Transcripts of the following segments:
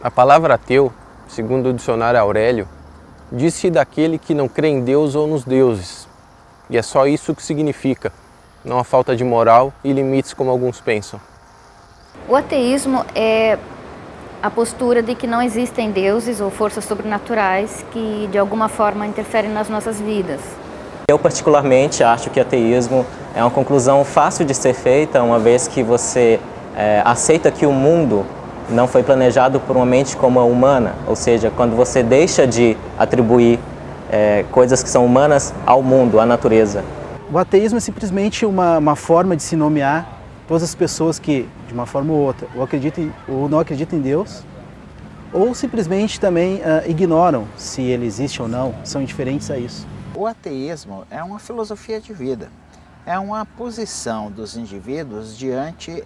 A palavra ateu, segundo o dicionário Aurélio, diz-se daquele que não crê em Deus ou nos deuses. E é só isso que significa, não a falta de moral e limites como alguns pensam. O ateísmo é a postura de que não existem deuses ou forças sobrenaturais que de alguma forma interferem nas nossas vidas. Eu particularmente acho que ateísmo é uma conclusão fácil de ser feita, uma vez que você aceita que o mundo não foi planejado por uma mente como a humana, ou seja, quando você deixa de atribuir coisas que são humanas ao mundo, à natureza. O ateísmo é simplesmente uma forma de se nomear todas as pessoas que, de uma forma ou outra, ou não acreditam em Deus, ou simplesmente também ignoram se ele existe ou não, são indiferentes a isso. O ateísmo é uma filosofia de vida, é uma posição dos indivíduos diante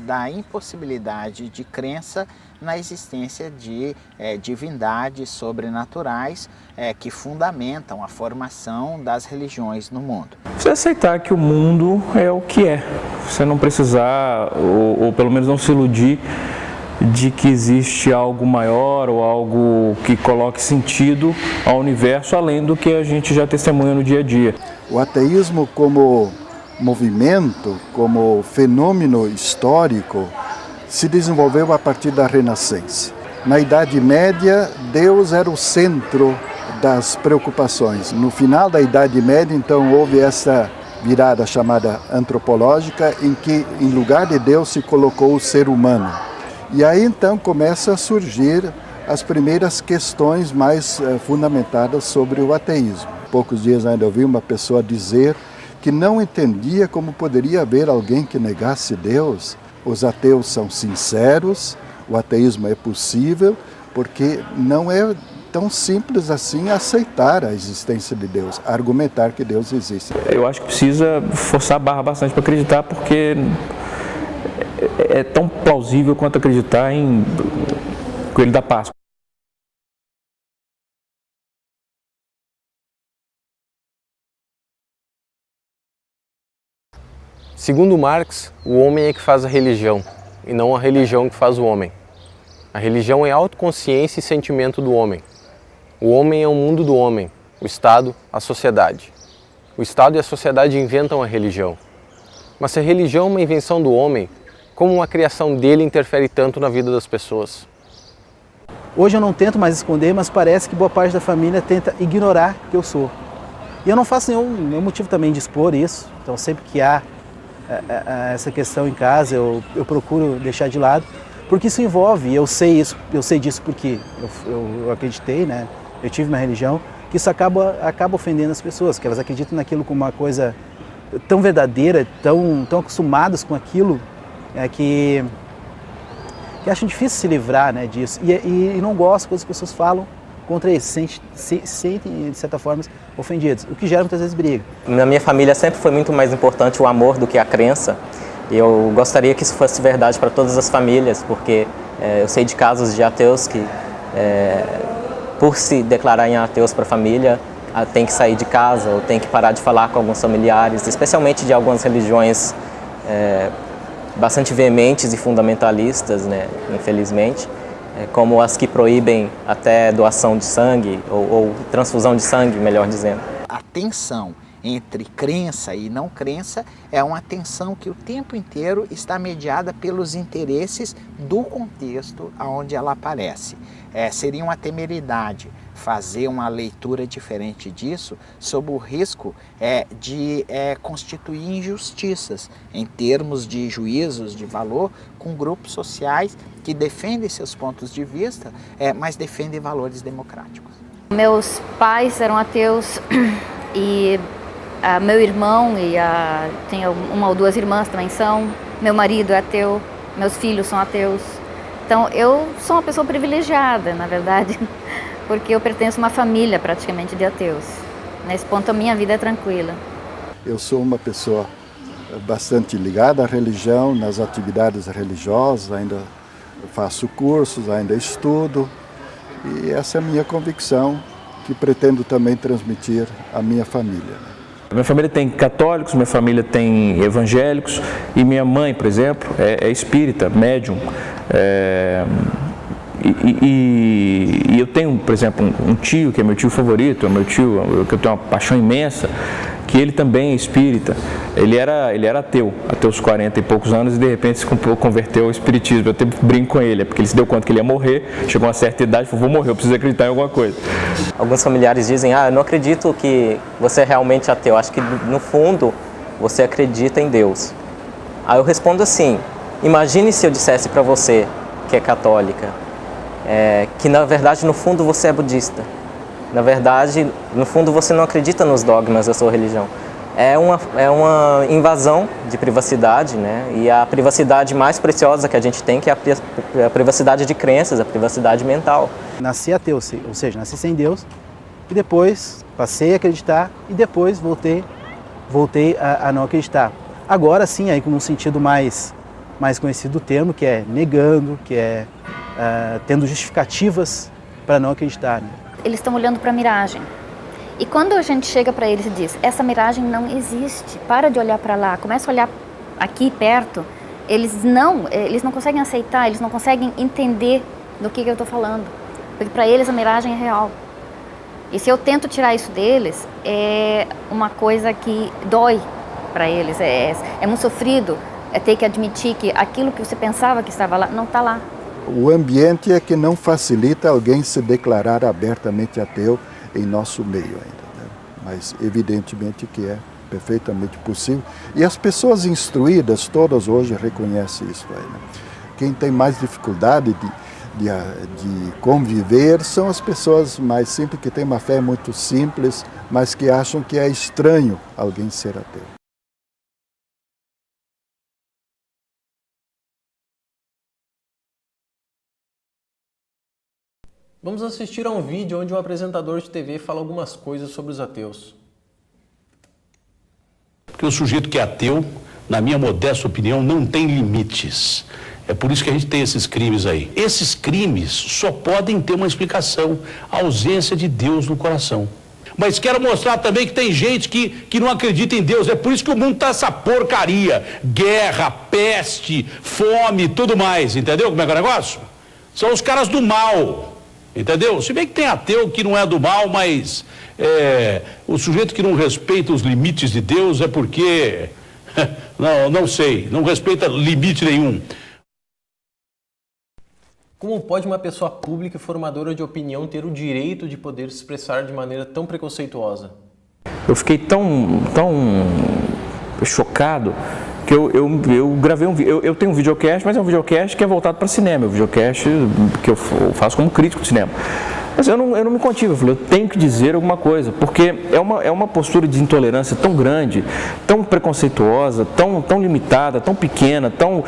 da impossibilidade de crença na existência de divindades sobrenaturais que fundamentam a formação das religiões no mundo. Você aceitar que o mundo é o que é, você não precisar, ou pelo menos não se iludir de que existe algo maior ou algo que coloque sentido ao universo, além do que a gente já testemunha no dia a dia. O ateísmo como movimento, como fenômeno histórico, se desenvolveu a partir da Renascença. Na Idade Média, Deus era o centro das preocupações. No final da Idade Média, então, houve essa virada chamada antropológica, em que, em lugar de Deus, se colocou o ser humano. E aí, então, começam a surgir as primeiras questões mais fundamentadas sobre o ateísmo. Poucos dias ainda ouvi uma pessoa dizer que não entendia como poderia haver alguém que negasse Deus. Os ateus são sinceros, o ateísmo é possível, porque não é tão simples assim aceitar a existência de Deus, argumentar que Deus existe. Eu acho que precisa forçar a barra bastante para acreditar, porque é tão plausível quanto acreditar em Coelho da Páscoa. Segundo Marx, o homem é que faz a religião, e não a religião que faz o homem. A religião é autoconsciência e sentimento do homem. O homem é o mundo do homem, o Estado, a sociedade. O Estado e a sociedade inventam a religião. Mas se a religião é uma invenção do homem, como uma criação dele interfere tanto na vida das pessoas? Hoje eu não tento mais esconder, mas parece que boa parte da família tenta ignorar que eu sou. E eu não faço nenhum motivo também de expor isso, então sempre que há essa questão em casa, eu procuro deixar de lado, porque isso envolve, eu sei disso porque eu acreditei, né? Eu tive uma religião, que isso acaba ofendendo as pessoas, que elas acreditam naquilo como uma coisa tão verdadeira, tão acostumadas com aquilo, que acham difícil se livrar, né, disso, e não gostam quando as pessoas falam contra eles, se sentem, de certa forma, ofendidos, o que gera muitas vezes briga. Na minha família sempre foi muito mais importante o amor do que a crença. E eu gostaria que isso fosse verdade para todas as famílias, porque eu sei de casos de ateus que, por se declararem ateus para a família, tem que sair de casa ou tem que parar de falar com alguns familiares, especialmente de algumas religiões bastante veementes e fundamentalistas, né, infelizmente. Como as que proíbem até doação de sangue, ou transfusão de sangue, melhor dizendo. A tensão entre crença e não crença é uma tensão que o tempo inteiro está mediada pelos interesses do contexto onde ela aparece. Seria uma temeridade fazer uma leitura diferente disso, sob o risco de constituir injustiças em termos de juízos de valor com grupos sociais que defendem seus pontos de vista, mas defendem valores democráticos. Meus pais eram ateus e meu irmão tenho uma ou duas irmãs também são, meu marido é ateu, meus filhos são ateus. Então eu sou uma pessoa privilegiada, na verdade, porque eu pertenço a uma família praticamente de ateus. Nesse ponto a minha vida é tranquila. Eu sou uma pessoa bastante ligada à religião, nas atividades religiosas, ainda faço cursos, ainda estudo, e essa é a minha convicção que pretendo também transmitir à minha família. Minha família tem católicos, minha família tem evangélicos, e minha mãe, por exemplo, é espírita, médium. E eu tenho, por exemplo, um tio que é meu tio favorito, é meu tio que eu tenho uma paixão imensa, que ele também é espírita. Ele era ateu até os 40 e poucos anos e de repente se converteu ao espiritismo. Eu até brinco com ele, porque ele se deu conta que ele ia morrer, chegou a uma certa idade e falou, vou morrer, eu preciso acreditar em alguma coisa. Alguns familiares dizem, eu não acredito que você é realmente ateu, acho que no fundo você acredita em Deus. Aí eu respondo assim, imagine se eu dissesse para você que é católica, que na verdade no fundo você é budista. Na verdade, no fundo você não acredita nos dogmas da sua religião. É uma invasão de privacidade, né? E a privacidade mais preciosa que a gente tem, que é a privacidade de crenças, a privacidade mental. Nasci ateu, ou seja, nasci sem Deus, e depois passei a acreditar e depois voltei a não acreditar. Agora sim, aí com um sentido mais conhecido do termo, que é negando, que é tendo justificativas para não acreditar, né? Eles estão olhando para a miragem. E quando a gente chega para eles e diz, essa miragem não existe, para de olhar para lá, começa a olhar aqui perto, eles não conseguem aceitar, eles não conseguem entender do que eu estou falando. Porque para eles a miragem é real. E se eu tento tirar isso deles, é uma coisa que dói para eles, é muito sofrido, ter que admitir que aquilo que você pensava que estava lá, não está lá. O ambiente é que não facilita alguém se declarar abertamente ateu em nosso meio ainda, né? Mas evidentemente que é perfeitamente possível. E as pessoas instruídas todas hoje reconhecem isso aí, né? Quem tem mais dificuldade de conviver são as pessoas mais simples, que têm uma fé muito simples, mas que acham que é estranho alguém ser ateu. Vamos assistir a um vídeo onde um apresentador de TV fala algumas coisas sobre os ateus. Porque o sujeito que é ateu, na minha modesta opinião, não tem limites. É por isso que a gente tem esses crimes aí. Esses crimes só podem ter uma explicação: a ausência de Deus no coração. Mas quero mostrar também que tem gente que não acredita em Deus. É por isso que o mundo tá essa porcaria. Guerra, peste, fome, tudo mais. Entendeu como é que é o negócio? São os caras do mal. Entendeu? Se bem que tem ateu que não é do mal, mas o sujeito que não respeita os limites de Deus é porque, não sei, não respeita limite nenhum. Como pode uma pessoa pública e formadora de opinião ter o direito de poder se expressar de maneira tão preconceituosa? Eu fiquei tão chocado que eu gravei um vídeo. Eu tenho um videocast, mas é um videocast que é voltado para cinema, é um videocast que eu faço como crítico de cinema. Mas eu não me contive, eu falei, eu tenho que dizer alguma coisa, porque é uma postura de intolerância tão grande, tão preconceituosa, tão limitada, tão pequena, tão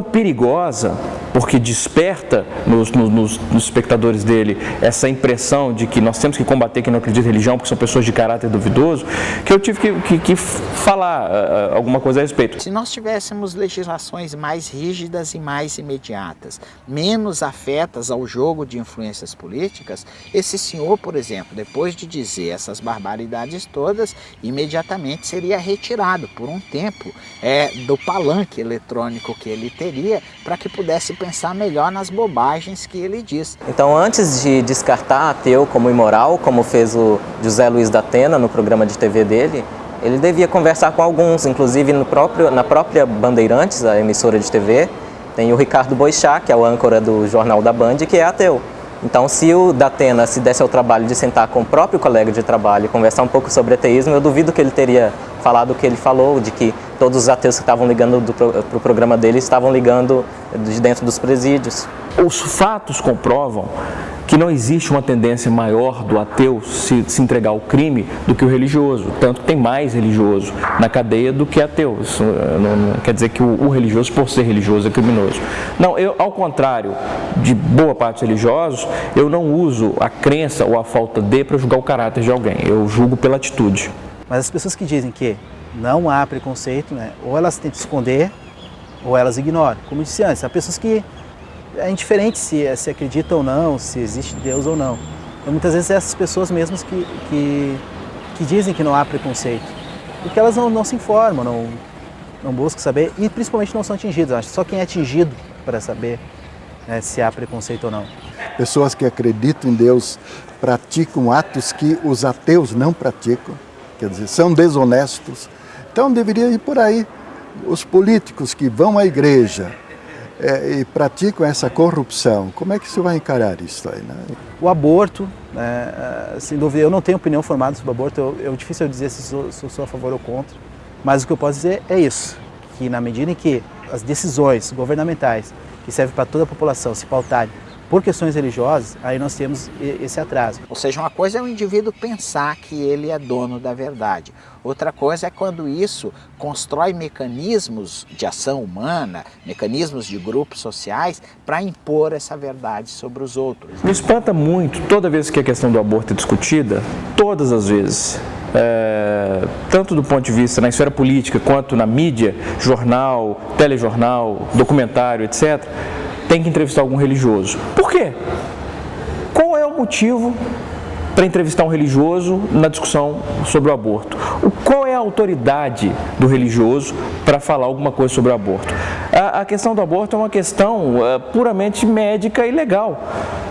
perigosa, porque desperta nos espectadores dele essa impressão de que nós temos que combater quem não acredita em religião, porque são pessoas de caráter duvidoso, que eu tive que falar alguma coisa a respeito. Se nós tivéssemos legislações mais rígidas e mais imediatas, menos afetas ao jogo de influências políticas, esse senhor, por exemplo, depois de dizer essas barbaridades todas, imediatamente seria retirado por um tempo do palanque eletrônico que ele teria, para que pudesse pensar melhor nas bobagens que ele diz. Então, antes de descartar ateu como imoral, como fez o José Luiz da Atena no programa de TV dele, ele devia conversar com alguns, inclusive na própria Bandeirantes, a emissora de TV, tem o Ricardo Boixá, que é o âncora do Jornal da Band, que é ateu. Então, se o Datena se desse ao trabalho de sentar com o próprio colega de trabalho e conversar um pouco sobre ateísmo, eu duvido que ele teria falado o que ele falou, de que todos os ateus que estavam ligando para o programa dele estavam ligando de dentro dos presídios. Os fatos comprovam que não existe uma tendência maior do ateu se entregar ao crime do que o religioso. Tanto que tem mais religioso na cadeia do que ateu. Isso não quer dizer que o religioso, por ser religioso, é criminoso. Não, ao contrário de boa parte dos religiosos, eu não uso a crença ou a falta de para julgar o caráter de alguém. Eu julgo pela atitude. Mas as pessoas que dizem que não há preconceito, né, ou elas tentam esconder, ou elas ignoram. Como eu disse antes, há pessoas que é indiferente se acredita ou não, se existe Deus ou não. Então, muitas vezes essas pessoas mesmas que dizem que não há preconceito, porque elas não se informam, não buscam saber e principalmente não são atingidas. Acho que só quem é atingido para saber, né, se há preconceito ou não. Pessoas que acreditam em Deus praticam atos que os ateus não praticam, quer dizer, são desonestos. Então deveria ir por aí. Os políticos que vão à igreja e praticam essa corrupção, como é que você vai encarar isso aí, né? O aborto, sem dúvida, eu não tenho opinião formada sobre o aborto, é difícil eu dizer se sou a favor ou contra, mas o que eu posso dizer é isso, que na medida em que as decisões governamentais, que servem para toda a população, se pautarem por questões religiosas, aí nós temos esse atraso. Ou seja, uma coisa é o indivíduo pensar que ele é dono da verdade. Outra coisa é quando isso constrói mecanismos de ação humana, mecanismos de grupos sociais para impor essa verdade sobre os outros. Me espanta muito toda vez que a questão do aborto é discutida, todas as vezes, tanto do ponto de vista na esfera política quanto na mídia, jornal, telejornal, documentário, etc., tem que entrevistar algum religioso. Por quê? Qual é o motivo para entrevistar um religioso na discussão sobre o aborto? Qual é a autoridade do religioso para falar alguma coisa sobre o aborto? A questão do aborto é uma questão puramente médica e legal.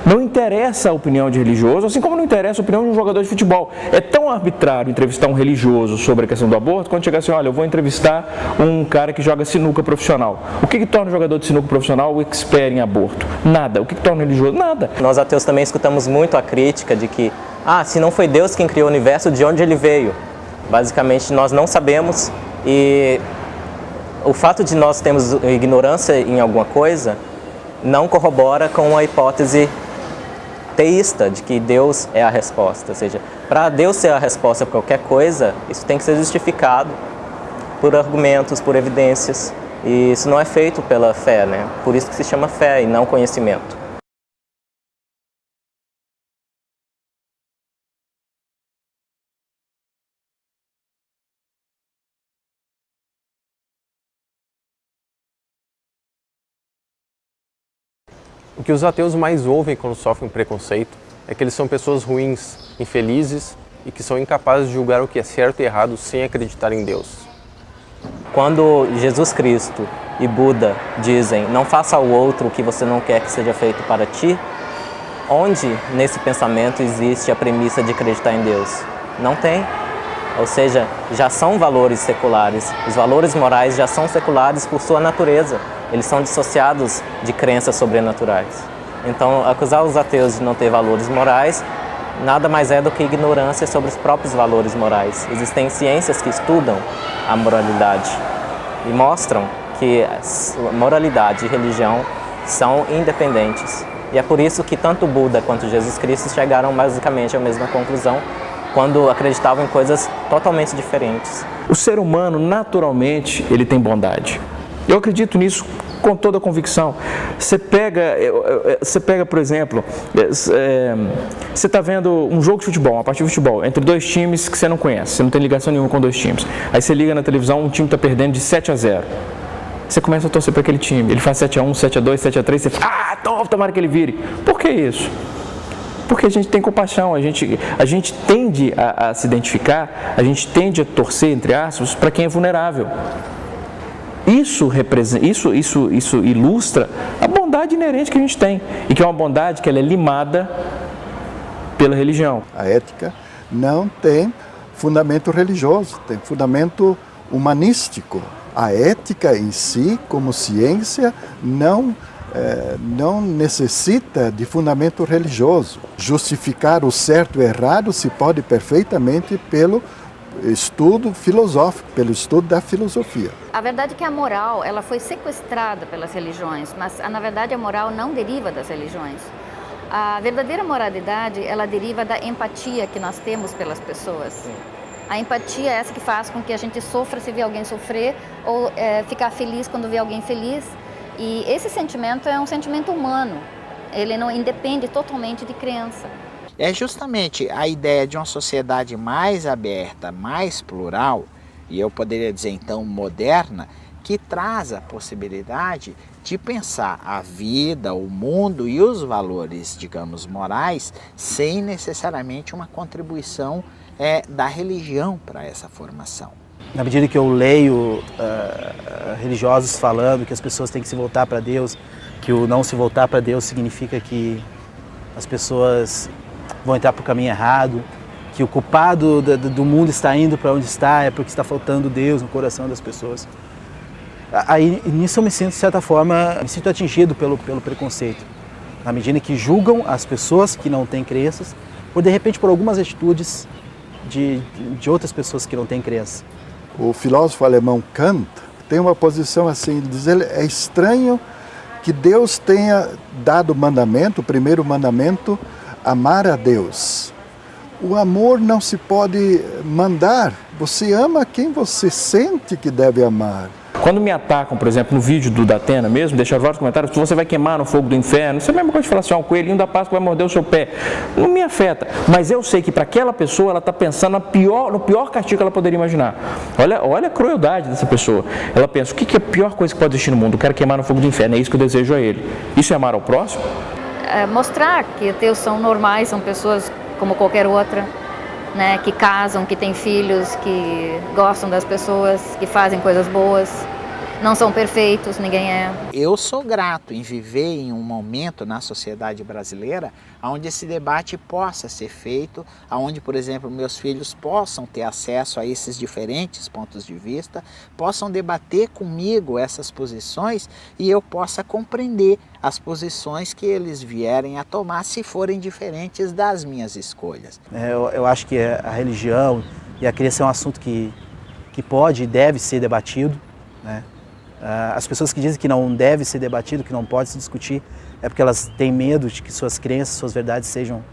Não interessa a opinião de religioso, assim como não interessa a opinião de um jogador de futebol. É tão arbitrário entrevistar um religioso sobre a questão do aborto, quando chegar assim, olha, eu vou entrevistar um cara que joga sinuca profissional. O que torna um jogador de sinuca profissional o expert em aborto? Nada. O que torna um religioso? Nada. Nós ateus também escutamos muito a crítica de que, se não foi Deus quem criou o universo, de onde ele veio? Basicamente, nós não sabemos, e o fato de nós termos ignorância em alguma coisa não corrobora com a hipótese teísta de que Deus é a resposta. Ou seja, para Deus ser a resposta para qualquer coisa, isso tem que ser justificado por argumentos, por evidências, e isso não é feito pela fé, né? Por isso que se chama fé e não conhecimento. O que os ateus mais ouvem quando sofrem preconceito é que eles são pessoas ruins, infelizes e que são incapazes de julgar o que é certo e errado sem acreditar em Deus. Quando Jesus Cristo e Buda dizem, não faça ao outro o que você não quer que seja feito para ti, onde nesse pensamento existe a premissa de acreditar em Deus? Não tem. Ou seja, já são valores seculares. Os valores morais já são seculares por sua natureza. Eles são dissociados de crenças sobrenaturais. Então, acusar os ateus de não ter valores morais nada mais é do que ignorância sobre os próprios valores morais. Existem ciências que estudam a moralidade e mostram que moralidade e religião são independentes. E é por isso que tanto Buda quanto Jesus Cristo chegaram basicamente à mesma conclusão quando acreditavam em coisas totalmente diferentes. O ser humano, naturalmente, ele tem bondade. Eu acredito nisso com toda a convicção. Você pega, por exemplo, você está vendo um jogo de futebol, uma partida de futebol, entre dois times que você não conhece, você não tem ligação nenhuma com dois times. Aí você liga na televisão, um time está perdendo de 7-0. Você começa a torcer para aquele time. Ele faz 7-1, 7-2, 7-3, você fala, tomara que ele vire. Por que isso? Porque a gente tem compaixão, a gente tende a se identificar, a gente tende a torcer, entre aspas, para quem é vulnerável. Isso ilustra a bondade inerente que a gente tem, e que é uma bondade que ela é limada pela religião. A ética não tem fundamento religioso, tem fundamento humanístico. A ética em si, como ciência, não necessita de fundamento religioso. Justificar o certo e o errado se pode perfeitamente pelo estudo filosófico, pelo estudo da filosofia. A verdade é que a moral ela foi sequestrada pelas religiões, mas na verdade a moral não deriva das religiões. A verdadeira moralidade ela deriva da empatia que nós temos pelas pessoas. A empatia é essa que faz com que a gente sofra se vê alguém sofrer ou ficar feliz quando vê alguém feliz. E esse sentimento é um sentimento humano, ele não independe totalmente de crença. É justamente a ideia de uma sociedade mais aberta, mais plural, e eu poderia dizer então moderna, que traz a possibilidade de pensar a vida, o mundo e os valores, digamos, morais, sem necessariamente uma contribuição da religião para essa formação. Na medida que eu leio religiosos falando que as pessoas têm que se voltar para Deus, que o não se voltar para Deus significa que as pessoas vão entrar para o caminho errado, que o culpado do mundo está indo para onde está, é porque está faltando Deus no coração das pessoas. Aí nisso eu me sinto, de certa forma, me sinto atingido pelo preconceito, na medida que julgam as pessoas que não têm crenças, ou de repente por algumas atitudes de outras pessoas que não têm crença. O filósofo alemão Kant tem uma posição assim, diz ele, é estranho que Deus tenha dado o mandamento, o primeiro mandamento, amar a Deus. O amor não se pode mandar, você ama quem você sente que deve amar. Quando me atacam, por exemplo, no vídeo do Datena mesmo, deixaram vários comentários, você vai queimar no fogo do inferno, isso é a mesma coisa de falar assim, o coelhinho da Páscoa vai morder o seu pé. Não me afeta, mas eu sei que para aquela pessoa ela está pensando no pior castigo que ela poderia imaginar. Olha a crueldade dessa pessoa. Ela pensa, o que é a pior coisa que pode existir no mundo? Eu quero queimar no fogo do inferno, é isso que eu desejo a ele. Isso é amar ao próximo? Mostrar que ateus são normais, são pessoas como qualquer outra, né, que casam, que têm filhos, que gostam das pessoas, que fazem coisas boas. Não são perfeitos, ninguém é. Eu sou grato em viver em um momento na sociedade brasileira onde esse debate possa ser feito, onde, por exemplo, meus filhos possam ter acesso a esses diferentes pontos de vista, possam debater comigo essas posições e eu possa compreender as posições que eles vierem a tomar se forem diferentes das minhas escolhas. Eu acho que a religião e a crença é um assunto que pode e deve ser debatido, né? As pessoas que dizem que não deve ser debatido, que não pode se discutir, é porque elas têm medo de que suas crenças, suas verdades sejam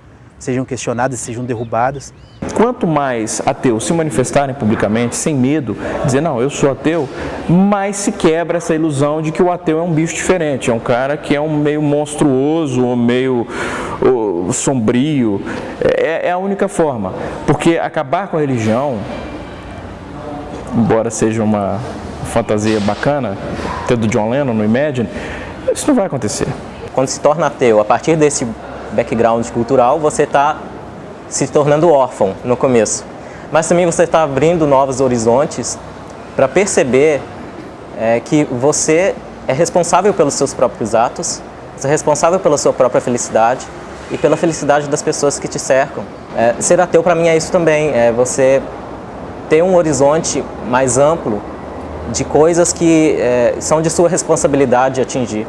questionadas, sejam derrubadas. Quanto mais ateus se manifestarem publicamente, sem medo, dizer, não, eu sou ateu, mais se quebra essa ilusão de que o ateu é um bicho diferente, é um cara que é um meio monstruoso, ou meio sombrio. É a única forma, porque acabar com a religião, embora seja uma fantasia bacana, até do John Lennon no Imagine, isso não vai acontecer. Quando se torna ateu, a partir desse background cultural, você está se tornando órfão no começo. Mas também você está abrindo novos horizontes para perceber que você é responsável pelos seus próprios atos, você é responsável pela sua própria felicidade e pela felicidade das pessoas que te cercam. Ser ateu para mim é isso também, é você ter um horizonte mais amplo de coisas que são de sua responsabilidade atingir.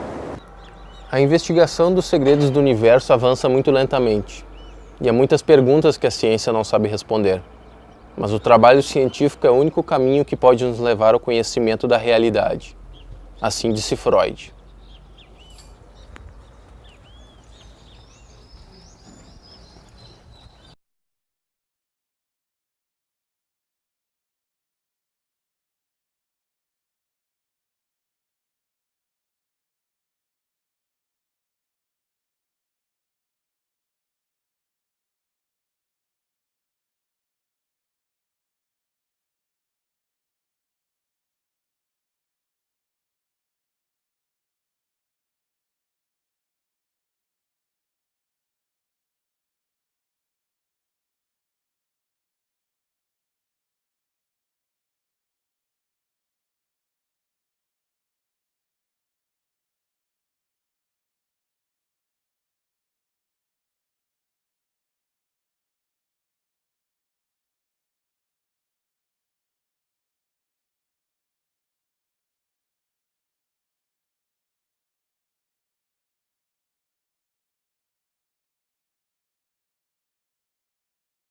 A investigação dos segredos do universo avança muito lentamente, e há muitas perguntas que a ciência não sabe responder. Mas o trabalho científico é o único caminho que pode nos levar ao conhecimento da realidade. Assim disse Freud.